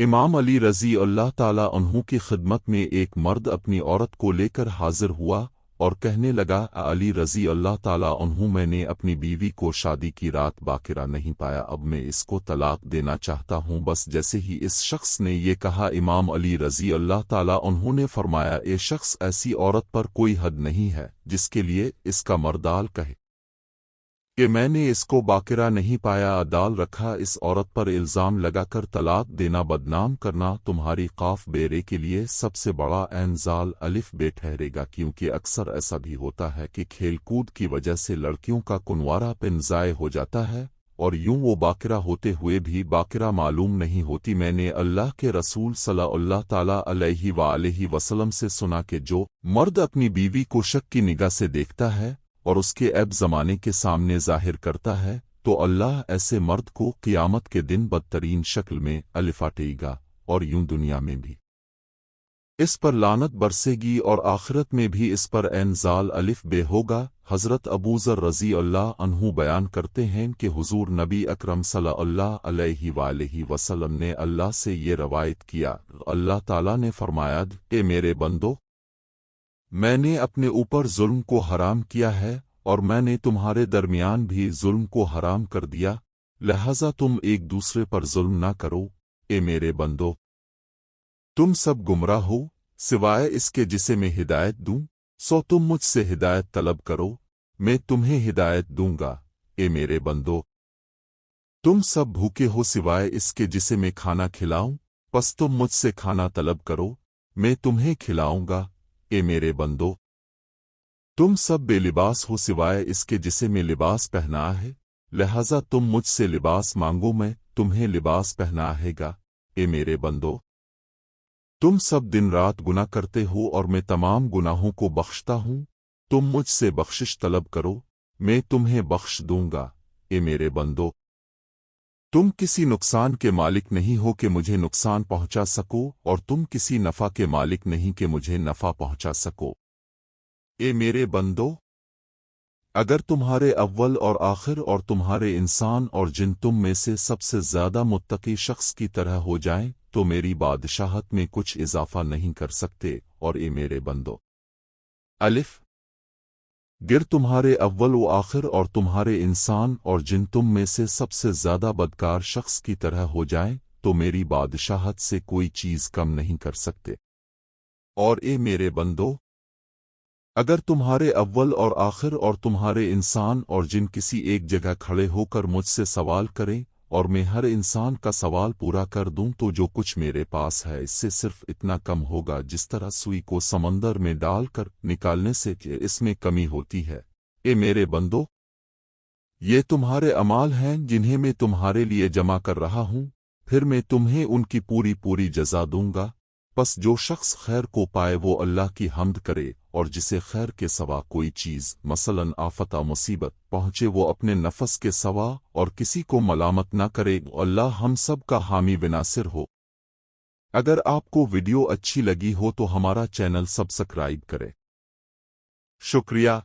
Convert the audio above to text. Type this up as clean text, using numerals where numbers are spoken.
इमाम अली रज़ी अल्लाह ताला अन्हु की खिदमत में एक मर्द अपनी औरत को लेकर हाजिर हुआ और कहने लगा, अली रज़ी अल्लाह ताला अन्हु, मैंने अपनी बीवी को शादी की रात बाकिरा नहीं पाया, अब मैं इसको तलाक देना चाहता हूँ। बस जैसे ही इस शख्स ने ये कहा, इमाम अली रज़ी अल्लाह ताला अन्हु ने फरमाया, ए शख्स, ऐसी औरत पर कोई हद नहीं है जिसके लिए इसका मर्दाल कहे कि मैंने इसको बाकिरा नहीं पाया। अदाल रखा, इस औरत पर इल्ज़ाम लगाकर तलाक देना, बदनाम करना तुम्हारी काफ बेरे के लिए सबसे बड़ा एनजाल अलिफ बे ठहरेगा, क्योंकि अक्सर ऐसा भी होता है कि खेलकूद की वजह से लड़कियों का कुनवारा पिन ज़ाय हो जाता है और यूं वो बाकिरा होते हुए भी बाकिरा मालूम नहीं होती। मैंने अल्लाह के रसूल सल्लल्लाहु ताला अलैहि वसल्लम से सुना कि जो मर्द अपनी बीवी को शक की निगाह से देखता है और उसके ऐब ज़माने के सामने ज़ाहिर करता है, तो अल्लाह ऐसे मर्द को क़ियामत के दिन बदतरीन शक्ल में अलिफाटेगा और यूं दुनिया में भी इस पर लानत बरसेगी और आखिरत में भी इस पर एनजाल अलिफ बे होगा। हज़रत अबू ज़र रज़ी अल्लाह अन्हु बयान करते हैं कि हुज़ूर नबी अकरम सल्लल्लाहु अलैहि वसल्लम ने अल्लाह से ये रवायत किया, अल्लाह ताला ने फरमाया, ए मेरे बंदो, मैंने अपने ऊपर जुल्म को हराम किया है और मैंने तुम्हारे दरमियान भी जुल्म को हराम कर दिया, लिहाजा तुम एक दूसरे पर जुल्म न करो। ए मेरे बंदो, तुम सब गुमराह हो सिवाय इसके जिसे मैं हिदायत दूं, सो तुम मुझसे हिदायत तलब करो, मैं तुम्हें हिदायत दूंगा। ए मेरे बंदो, तुम सब भूखे हो सिवाय इसके जिसे मैं खाना खिलाऊं, बस तुम मुझसे खाना तलब करो, मैं तुम्हें खिलाऊंगा। ए मेरे बंदो, तुम सब बेलिबास हो सिवाय इसके जिसे मैं लिबास पहना है, लिहाजा तुम मुझसे लिबास मांगो, मैं तुम्हें लिबास पहनाएगा। ए मेरे बंदो, तुम सब दिन रात गुनाह करते हो और मैं तमाम गुनाहों को बख्शता हूँ, तुम मुझसे बख्शिश तलब करो, मैं तुम्हें बख्श दूंगा। ए मेरे बंदो, तुम किसी नुकसान के मालिक नहीं हो कि मुझे नुकसान पहुंचा सको और तुम किसी नफ़ा के मालिक नहीं कि मुझे नफ़ा पहुंचा सको। ए मेरे बंदो, अगर तुम्हारे अव्वल और आखिर और तुम्हारे इंसान और जिन तुम में से सबसे ज़्यादा मुत्तकी शख्स की तरह हो जाएं, तो मेरी बादशाहत में कुछ इजाफा नहीं कर सकते। और ए मेरे बंदो, अलिफ गिर तुम्हारे अव्वल व आखिर और तुम्हारे इंसान और जिन तुम में से सबसे ज़्यादा बदकार शख्स की तरह हो जाएं, तो मेरी बादशाहत से कोई चीज़ कम नहीं कर सकते। और ए मेरे बंदो, अगर तुम्हारे अव्वल और आखिर और तुम्हारे इंसान और जिन किसी एक जगह खड़े होकर मुझसे सवाल करें और मैं हर इंसान का सवाल पूरा कर दूं, तो जो कुछ मेरे पास है इससे सिर्फ इतना कम होगा जिस तरह सुई को समंदर में डालकर निकालने से इसमें कमी होती है। ए मेरे बंदो, ये तुम्हारे अमाल हैं जिन्हें मैं तुम्हारे लिए जमा कर रहा हूं, फिर मैं तुम्हें उनकी पूरी पूरी जज़ा दूंगा। बस जो शख्स खैर को पाए वो अल्लाह की हम्द करे और जिसे खैर के सवा कोई चीज़ मसलन आफत मुसीबत पहुँचे वो अपने नफस के सवा और किसी को मलामत न करे। अल्लाह हम सब का हामी विनासिर हो। अगर आपको वीडियो अच्छी लगी हो तो हमारा चैनल सब्सक्राइब करें। शुक्रिया।